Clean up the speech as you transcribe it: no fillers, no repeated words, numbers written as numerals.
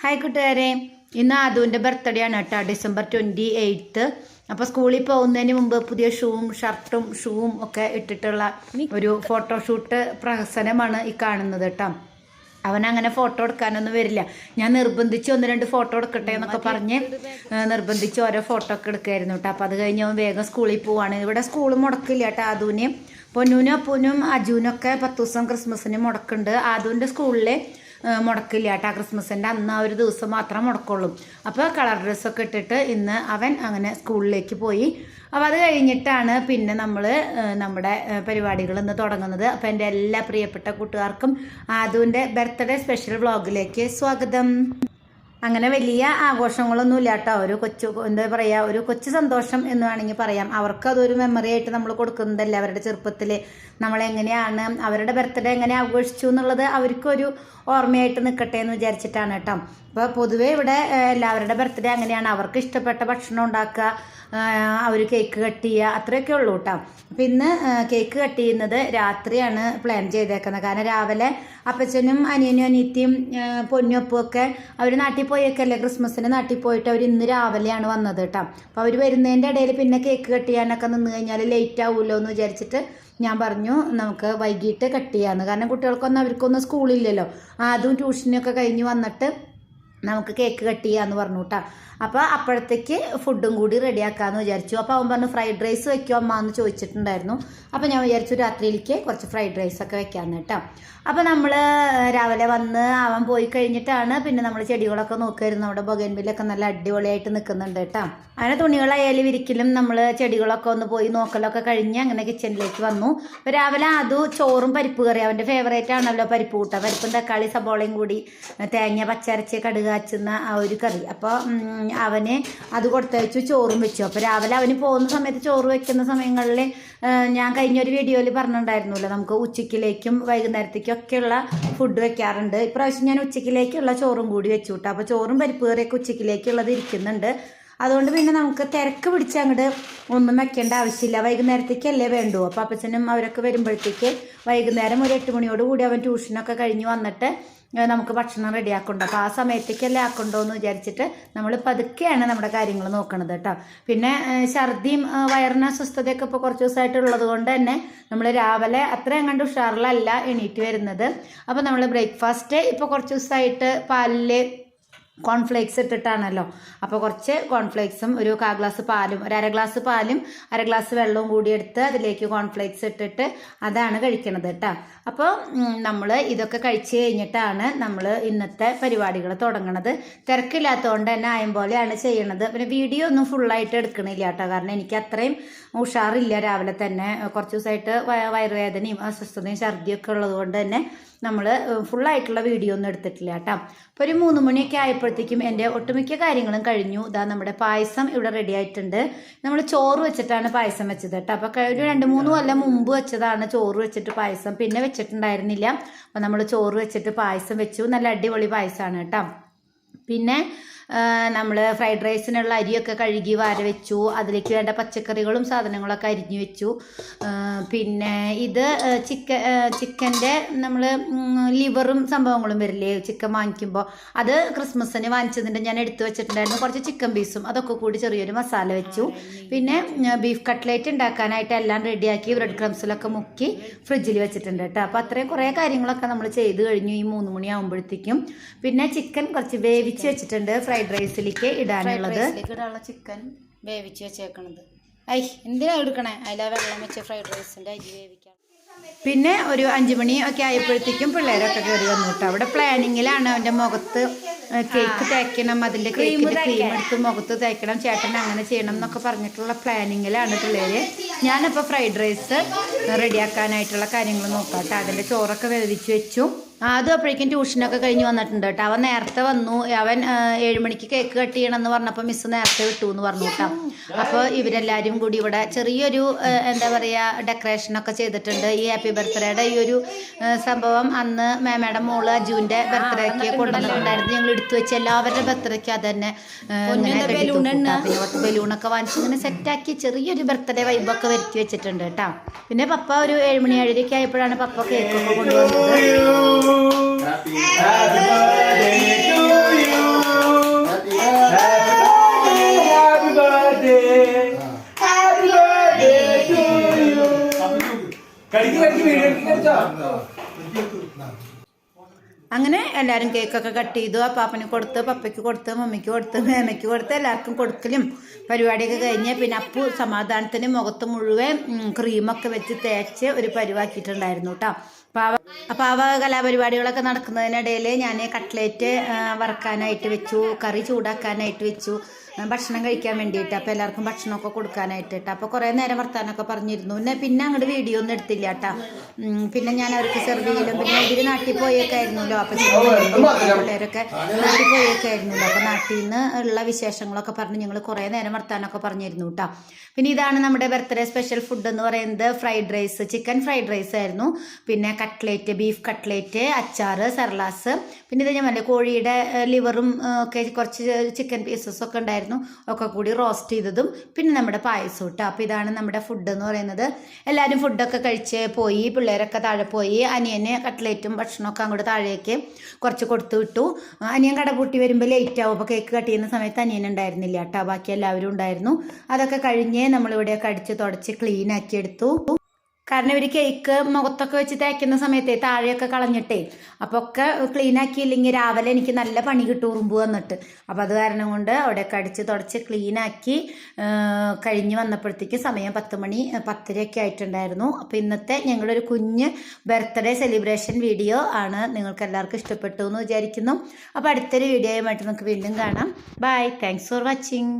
Hi കൂട്ടുകാരെ, ഇന്ന് ആദുവിൻ്റെ birthday ആണ് കേട്ടോ, December 28. അപ്പോൾ സ്കൂളിൽ പോകുന്നതിന് മുമ്പ് പുതിയ ഷർട്ടും ഷൂവും ഒക്കെ ഇട്ടിട്ടുള്ള ഒരു ഫോട്ടോഷൂട്ട് പ്രഹസനമാണ് ഈ കാണുന്നത് കേട്ടോ. അവനങ്ങനെ ഫോട്ടോ എടുക്കാനൊന്നും വരില്ല. ഞാൻ നിർബന്ധിച്ച് 1-2 ഫോട്ടോ എടുക്കട്ടെ എന്നൊക്കെ പറഞ്ഞ് നിർബന്ധിച്ച് ഓരോ ഫോട്ടോ ഒക്കെ എടുക്കുമായിരുന്നു കേട്ടോ. അപ്പോൾ അത് കഴിഞ്ഞ് അവൻ വേഗം സ്കൂളിൽ പോവാണ്. ഇവിടെ സ്കൂൾ മുടക്കില്ല കേട്ടോ. ആദുവിനെയും പൊന്നൂനും അപ്പൂനും അജുവിനൊക്കെ 10 ദിവസം ക്രിസ്മസിന് മുടക്കുന്നുണ്ട്. ആദുവിൻ്റെ സ്കൂളിൽ മുടക്കില്ല കേട്ടോ. ക്രിസ്മസിൻ്റെ അന്ന് ആ ഒരു ദിവസം മാത്രം മുടക്കുള്ളൂ. അപ്പോൾ കളർ ഡ്രസ്സൊക്കെ ഇട്ടിട്ട് ഇന്ന് അവൻ അങ്ങനെ സ്കൂളിലേക്ക് പോയി. അപ്പോൾ അത് കഴിഞ്ഞിട്ടാണ് പിന്നെ നമ്മൾ നമ്മുടെ പരിപാടികൾ ഇന്ന് തുടങ്ങുന്നത്. അപ്പോൾ എൻ്റെ എല്ലാ പ്രിയപ്പെട്ട കൂട്ടുകാർക്കും ആദുവിൻ്റെ ബർത്ത്ഡേ സ്പെഷ്യൽ വ്ളോഗിലേക്ക് സ്വാഗതം. അങ്ങനെ വലിയ ആഘോഷങ്ങളൊന്നുമില്ല കേട്ടോ. ഒരു എന്താ പറയുക, ഒരു കൊച്ചു സന്തോഷം എന്ന് വേണമെങ്കിൽ പറയാം. അവർക്കതൊരു മെമ്മറി ആയിട്ട് നമ്മൾ കൊടുക്കുന്നതല്ല. അവരുടെ ചെറുപ്പത്തിൽ നമ്മളെങ്ങനെയാണ് അവരുടെ ബർത്ത്ഡേ എങ്ങനെ ആഘോഷിച്ചു എന്നുള്ളത് അവർക്കൊരു ഓർമ്മയായിട്ട് നിൽക്കട്ടെ എന്ന് വിചാരിച്ചിട്ടാണ് കേട്ടോ. അപ്പോൾ പൊതുവേ ഇവിടെ എല്ലാവരുടെ ബർത്ത്ഡേ അങ്ങനെയാണ്. അവർക്ക് ഇഷ്ടപ്പെട്ട ഭക്ഷണം ഉണ്ടാക്കുക, അവർ കേക്ക് കട്ട് ചെയ്യുക, അത്രയൊക്കെ ഉള്ളൂ കേട്ടോ. അപ്പം ഇന്ന് കേക്ക് കട്ട് ചെയ്യുന്നത് രാത്രിയാണ് പ്ലാൻ ചെയ്തേക്കുന്നത്. കാരണം രാവിലെ അപ്പച്ചനും അനിയനും അനിയത്തിയും പൊന്നൊപ്പും ഒക്കെ അവർ നാട്ടിൽ പോയേക്കല്ലേ, ക്രിസ്മസിന് നാട്ടിൽ പോയിട്ട് അവർ ഇന്ന് രാവിലെയാണ് വന്നത് കേട്ടോ. അപ്പോൾ അവർ വരുന്നതിൻ്റെ ഇടയിൽ പിന്നെ കേക്ക് കട്ട് ചെയ്യാനൊക്കെ നിന്ന് കഴിഞ്ഞാൽ ലേറ്റ് ആവുമല്ലോ എന്ന് വിചാരിച്ചിട്ട് ഞാൻ പറഞ്ഞു നമുക്ക് വൈകിട്ട് കട്ട് ചെയ്യാമെന്ന്. കാരണം കുട്ടികൾക്കൊന്നും അവർക്കൊന്നും സ്കൂളില്ലല്ലോ. അതും ട്യൂഷനൊക്കെ കഴിഞ്ഞ് വന്നിട്ട് നമുക്ക് കേക്ക് കട്ട് ചെയ്യാമെന്ന് പറഞ്ഞു കേട്ടോ. അപ്പോൾ അപ്പോഴത്തേക്ക് ഫുഡും കൂടി റെഡിയാക്കാമെന്ന് വിചാരിച്ചു. അപ്പോൾ അവൻ പറഞ്ഞു ഫ്രൈഡ് റൈസ് വെക്കുമോ അമ്മ എന്ന് ചോദിച്ചിട്ടുണ്ടായിരുന്നു. അപ്പോൾ ഞാൻ വിചാരിച്ചു രാത്രിയിലേക്ക് കുറച്ച് ഫ്രൈഡ് റൈസൊക്കെ വെക്കാമെന്ന് കേട്ടോ. അപ്പോൾ നമ്മൾ രാവിലെ വന്ന് അവൻ പോയി കഴിഞ്ഞിട്ടാണ് പിന്നെ നമ്മൾ ചെടികളൊക്കെ നോക്കുമായിരുന്നു. നമ്മുടെ ബൊഗൈൻവില്ലൊക്കെ നല്ല അടിപൊളിയായിട്ട് നിൽക്കുന്നുണ്ട് കേട്ടോ. അങ്ങനെ തുണികളായാലും വിരിക്കലും നമ്മൾ ചെടികളൊക്കെ ഒന്ന് പോയി നോക്കലൊക്കെ കഴിഞ്ഞ് അങ്ങനെ കിച്ചണിലേക്ക് വന്നു. അപ്പോൾ രാവിലെ അത് ചോറും പരിപ്പ് കറി, അവൻ്റെ ഫേവറേറ്റ് ആണല്ലോ പരിപ്പ് കൂട്ട, പരിപ്പും തക്കാളി സബോളയും കൂടി തേങ്ങ പച്ചരച്ച് കടുക് കാച്ചുന്ന ആ ഒരു കറി. അപ്പോൾ അവന് അത് കൊടുത്തയച്ചു, ചോറും വെച്ചു. അപ്പോൾ രാവിലെ അവന് പോകുന്ന സമയത്ത് ചോറ് വെക്കുന്ന സമയങ്ങളിൽ ഞാൻ കഴിഞ്ഞൊരു വീഡിയോയിൽ പറഞ്ഞിട്ടുണ്ടായിരുന്നല്ലോ, നമുക്ക് ഉച്ചയ്ക്കിലേക്കും വൈകുന്നേരത്തേക്കും ഒക്കെയുള്ള ഫുഡ് വെക്കാറുണ്ട്. ഇപ്രാവശ്യം ഞാൻ ഉച്ചയ്ക്കിലേക്കുള്ള ചോറും കൂടി വെച്ചു കേട്ടോ. അപ്പോൾ ചോറും പരിപ്പ് കറിയൊക്കെ ഉച്ചയ്ക്കിലേക്കുള്ളത് ഇരിക്കുന്നുണ്ട്. അതുകൊണ്ട് പിന്നെ നമുക്ക് തിരക്ക് പിടിച്ച് അങ്ങോട്ട് ഒന്നും വെക്കേണ്ട ആവശ്യമില്ല. വൈകുന്നേരത്തേക്കല്ലേ വേണ്ടൂ. അപ്പോൾ അപ്പച്ചനും അവരൊക്കെ വരുമ്പോഴത്തേക്ക് വൈകുന്നേരം ഒരു 8 മണിയോട് കൂടി അവൻ ട്യൂഷനൊക്കെ കഴിഞ്ഞ് വന്നിട്ട് നമുക്ക് ഭക്ഷണം റെഡിയാക്കുന്നുണ്ട്. അപ്പോൾ ആ സമയത്തേക്കല്ലേ ആക്കണ്ടോ എന്ന് വിചാരിച്ചിട്ട് നമ്മൾ പതുക്കെയാണ് നമ്മുടെ കാര്യങ്ങൾ നോക്കണത് കേട്ടോ. പിന്നെ ഛർദിയും വയറിന് അസ്വസ്ഥതയൊക്കെ ഇപ്പോൾ കുറച്ച് ദിവസമായിട്ടുള്ളത് കൊണ്ട് തന്നെ നമ്മൾ രാവിലെ അത്രയും കണ്ട് ഉഷാറിലല്ല എണീറ്റ് വരുന്നത്. അപ്പോൾ നമ്മൾ ബ്രേക്ക്ഫാസ്റ്റ് ഇപ്പോൾ കുറച്ച് ദിവസമായിട്ട് പാലിൽ കോൺഫ്ലേക്സ് ഇട്ടിട്ടാണല്ലോ. അപ്പോൾ കുറച്ച് കോൺഫ്ലേക്സും ഒരു 1/4 ഗ്ലാസ് പാലും ഒരു 1/2 ഗ്ലാസ് പാലും 1/2 ഗ്ലാസ് വെള്ളവും കൂടി എടുത്ത് അതിലേക്ക് കോൺഫ്ലേക്സ് ഇട്ടിട്ട് അതാണ് കഴിക്കണത് കേട്ടോ. അപ്പോൾ നമ്മൾ ഇതൊക്കെ കഴിച്ച് കഴിഞ്ഞിട്ടാണ് നമ്മൾ ഇന്നത്തെ പരിപാടികൾ തുടങ്ങണത്. തിരക്കില്ലാത്തതുകൊണ്ട് തന്നെ ആയം പോലെയാണ് ചെയ്യണത്. പിന്നെ വീഡിയോ ഒന്നും ഫുള്ളായിട്ട് എടുക്കണില്ല കേട്ടോ. കാരണം എനിക്ക് അത്രയും ഉഷാറില്ല. രാവിലെ തന്നെ കുറച്ച് ദിവസമായിട്ട് വയറുവേദനയും അസ്വസ്ഥതയും ഛർദിയൊക്കെ ഉള്ളത് കൊണ്ട് തന്നെ നമ്മൾ ഫുള്ളായിട്ടുള്ള വീഡിയോ ഒന്നും എടുത്തിട്ടില്ല കേട്ടോ. അപ്പോൾ ഒരു 3 മണിയൊക്കെ ആയപ്പോഴത്തേക്കും എൻ്റെ ഒട്ടുമിക്ക കാര്യങ്ങളും കഴിഞ്ഞു. ഇതാ നമ്മുടെ പായസം ഇവിടെ റെഡി ആയിട്ടുണ്ട്. നമ്മൾ ചോറ് വെച്ചിട്ടാണ് പായസം വെച്ചത് കേട്ടോ. അപ്പോൾ ഒരു 2-3 കൊല്ലം മുമ്പ് വെച്ചതാണ് ചോറ് വെച്ചിട്ട് പായസം, പിന്നെ വെച്ചിട്ടുണ്ടായിരുന്നില്ല. അപ്പോൾ നമ്മൾ ചോറ് വെച്ചിട്ട് പായസം വെച്ചു. നല്ല അടിപൊളി പായസമാണ് കേട്ടോ. പിന്നെ നമ്മൾ ഫ്രൈഡ് റൈസിനുള്ള അരിയൊക്കെ കഴുകി വാര വെച്ചു. അതിലേക്ക് വേണ്ട പച്ചക്കറികളും സാധനങ്ങളൊക്കെ അരിഞ്ഞു വെച്ചു. പിന്നെ ഇത് ചിക്കൻ്റെ നമ്മൾ ലിവറും സംഭവങ്ങളും വരില്ലേ ചിക്കൻ വാങ്ങിക്കുമ്പോൾ, അത് ക്രിസ്മസിന് വാങ്ങിച്ചതിൻ്റെ ഞാൻ എടുത്തു വെച്ചിട്ടുണ്ടായിരുന്നു. കുറച്ച് ചിക്കൻ പീസും അതൊക്കെ കൂടി ചെറിയൊരു മസാല വെച്ചു. പിന്നെ ബീഫ് കട്ട്ലേറ്റ് ഉണ്ടാക്കാനായിട്ട് എല്ലാം റെഡിയാക്കി ബ്രെഡ് ക്രംസിലൊക്കെ മുക്കി ഫ്രിഡ്ജിൽ വെച്ചിട്ടുണ്ട് കേട്ടോ. അപ്പോൾ അത്രയും കുറേ കാര്യങ്ങളൊക്കെ നമ്മൾ ചെയ്ത് കഴിഞ്ഞു ഈ 3 മണിയാകുമ്പോഴത്തേക്കും. പിന്നെ ചിക്കൻ കുറച്ച് വേവിച്ച് വെച്ചിട്ടുണ്ട് ഫ്രൈഡ് റൈസിലേക്ക് ഇടാനുള്ളത്. ചിക്കൻ വേവിച്ച് വെച്ചേക്കണത് എന്തിനാ എടുക്കണേ, അതിലെ വെള്ളം വെച്ച് ഫ്രൈഡ് റൈസിൻ്റെ അരി വേവിക്കാം. പിന്നെ ഒരു 5 മണി ഒക്കെ ആയപ്പോഴത്തേക്കും പിള്ളേരൊക്കെ കയറി വന്നു കേട്ടോ. അവിടെ പ്ലാനിങ്ങിലാണ്. അവൻ്റെ മുഖത്ത് കേക്ക് തേക്കണം, അതിൻ്റെ കേക്കിൻ്റെ ക്രീം എടുത്ത് മുഖത്ത് തേക്കണം, ചേട്ടൻ അങ്ങനെ ചെയ്യണം എന്നൊക്കെ പറഞ്ഞിട്ടുള്ള പ്ലാനിങ്ങിലാണ് പിള്ളേർ. ഞാനിപ്പോൾ ഫ്രൈഡ് റൈസ് റെഡിയാക്കാനായിട്ടുള്ള കാര്യങ്ങൾ നോക്കാം കേട്ടോ. അതിൻ്റെ ചോറൊക്കെ വേവിച്ച് വെച്ചു. അതും അപ്പോഴേക്കും ട്യൂഷനൊക്കെ കഴിഞ്ഞ് വന്നിട്ടുണ്ട് കേട്ടോ. അവൻ നേരത്തെ വന്നു. അവൻ 7 മണിക്ക് കേക്ക് കട്ട് ചെയ്യണമെന്ന് പറഞ്ഞപ്പോൾ മിസ്സ് നേരത്തെ വിട്ടു എന്ന് പറഞ്ഞു കേട്ടോ. അപ്പോൾ ഇവരെല്ലാവരും കൂടി ഇവിടെ ചെറിയൊരു എന്താ പറയുക ഡെക്കറേഷനൊക്കെ ചെയ്തിട്ടുണ്ട്. ഈ ഹാപ്പി ബർത്ത്ഡേയുടെ ഈ ഒരു സംഭവം അന്ന് മേമയുടെ മോള് അജുവിൻ്റെ ബർത്ത്ഡേക്ക് കൊണ്ടുവന്നിട്ടുണ്ടായിരുന്നു. ഞങ്ങൾ എടുത്തു വെച്ച് എല്ലാവരുടെ ബർത്ത്ഡേക്ക് അത് തന്നെ പിന്നെ കുറച്ച് ബലൂണൊക്കെ വാങ്ങിച്ച് ഇങ്ങനെ സെറ്റാക്കി ചെറിയൊരു ബർത്ത്ഡേ വൈബൊക്കെ വരുത്തി വെച്ചിട്ടുണ്ട് കേട്ടോ. പിന്നെ പപ്പ ഒരു 7 മണി 7:30 ആയപ്പോഴാണ് പപ്പ കേക്കൊക്കെ കൊണ്ടുവന്നത്. Happy birthday to you. അങ്ങനെ എല്ലാവരും കേക്കൊക്കെ കട്ട് ചെയ്തു. പാപ്പന് കൊടുത്ത്, പപ്പയ്ക്ക് കൊടുത്ത്, മമ്മിക്ക് കൊടുത്ത്, മേമയ്ക്ക് കൊടുത്ത്, എല്ലാവർക്കും കൊടുക്കലും പരിപാടിയൊക്കെ കഴിഞ്ഞ് പിന്നെ അപ്പു സമാധാനത്തിന് മുഖത്ത് മുഴുവൻ ക്രീമൊക്കെ വെച്ച് തേച്ച് ഒരു പരിവാക്കിയിട്ടുണ്ടായിരുന്നു കേട്ടോ. അപ്പോൾ ആ കലാപരിപാടികളൊക്കെ നടക്കുന്നതിനിടയിൽ ഞാൻ കട്ട്ലേറ്റ് വറക്കാനായിട്ട് വെച്ചു, കറി ചൂടാക്കാനായിട്ട് വെച്ചു, ഭക്ഷണം കഴിക്കാൻ വേണ്ടിയിട്ട്. അപ്പോൾ എല്ലാവർക്കും ഭക്ഷണമൊക്കെ കൊടുക്കാനായിട്ട് കേട്ടോ. അപ്പോൾ കുറേ നേരം വർത്താനമൊക്കെ പറഞ്ഞിരുന്നു. പിന്നെ അങ്ങോട്ട് വീഡിയോ ഒന്നും എടുത്തില്ല കേട്ടോ. പിന്നെ ഞാൻ അവർക്ക് സെർവ് ചെയ്യലും പിന്നെ ഇവർ നാട്ടിൽ പോയേക്കായിരുന്നല്ലോ. അപ്പോൾ പിള്ളേരൊക്കെ നാട്ടിൽ പോയേക്കായിരുന്നല്ലോ. അപ്പോൾ നാട്ടിൽ നിന്ന് ഉള്ള വിശേഷങ്ങളൊക്കെ പറഞ്ഞ് ഞങ്ങൾ കുറേ നേരം വർത്താനമൊക്കെ പറഞ്ഞിരുന്നു കേട്ടോ. പിന്നെ ഇതാണ് നമ്മുടെ ബർത്ത്ഡേ സ്പെഷ്യൽ ഫുഡ് എന്ന് പറയുന്നത് fried rice, chicken fried rice ആയിരുന്നു. പിന്നെ കട്ട്ലേറ്റ്, ബീഫ് കട്ട്ലേറ്റ്, അച്ചാറ്, സർലാസ്, പിന്നെ ഇത് ഞാൻ കോഴിയുടെ ലിവറും ഒക്കെ കുറച്ച് ചിക്കൻ പീസസ് ഒക്കെ ഉണ്ടായിരുന്നു, ഒക്കെ കൂടി റോസ്റ്റ് ചെയ്തതും പിന്നെ നമ്മുടെ പായസം കേട്ടോ. അപ്പോൾ ഇതാണ് നമ്മുടെ ഫുഡ് എന്ന് പറയുന്നത്. എല്ലാവരും ഫുഡൊക്കെ കഴിച്ച് പോയി, പിള്ളേരൊക്കെ താഴെ പോയി. അനിയന് കട്ട്ലേറ്റും ഭക്ഷണമൊക്കെ അങ്ങോട്ട് താഴേക്ക് കുറച്ച് കൊടുത്തു വിട്ടു. അനിയൻ കട പൂട്ടി വരുമ്പോൾ ലേറ്റ് ആവും. അപ്പോൾ കേക്ക് കട്ട് ചെയ്യുന്ന സമയത്ത് അനിയൻ ഉണ്ടായിരുന്നില്ല കേട്ടോ, ബാക്കി എല്ലാവരും ഉണ്ടായിരുന്നു. അതൊക്കെ കഴിഞ്ഞ് നമ്മളിവിടെയൊക്കെ അടിച്ച് തുടച്ച് ക്ലീൻ ആക്കി എടുത്തു. കാരണം ഇവർ കേക്ക് മുഖത്തൊക്കെ വെച്ച് തേക്കുന്ന സമയത്തെ താഴെയൊക്കെ കളഞ്ഞിട്ടേ അപ്പോൾ ഒക്കെ ക്ലീൻ ആക്കിയില്ലെങ്കിൽ രാവിലെ എനിക്ക് നല്ല പണി കിട്ടും ഉറുമ്പ് വന്നിട്ട്. അപ്പോൾ അത് കാരണം കൊണ്ട് അവിടെയൊക്കെ അടിച്ച് തുടച്ച് ക്ലീനാക്കി കഴിഞ്ഞ് വന്നപ്പോഴത്തേക്ക് സമയം 10 മണി 10:30 ആയിട്ടുണ്ടായിരുന്നു. അപ്പോൾ ഇന്നത്തെ ഞങ്ങളുടെ ഒരു കുഞ്ഞ് ബർത്ത്ഡേ സെലിബ്രേഷൻ വീഡിയോ ആണ്. നിങ്ങൾക്ക് എല്ലാവർക്കും ഇഷ്ടപ്പെട്ടു എന്ന് വിചാരിക്കുന്നു. അപ്പോൾ അടുത്തൊരു വീഡിയോയുമായിട്ട് നമുക്ക് വീണ്ടും കാണാം. Bye, thanks for watching.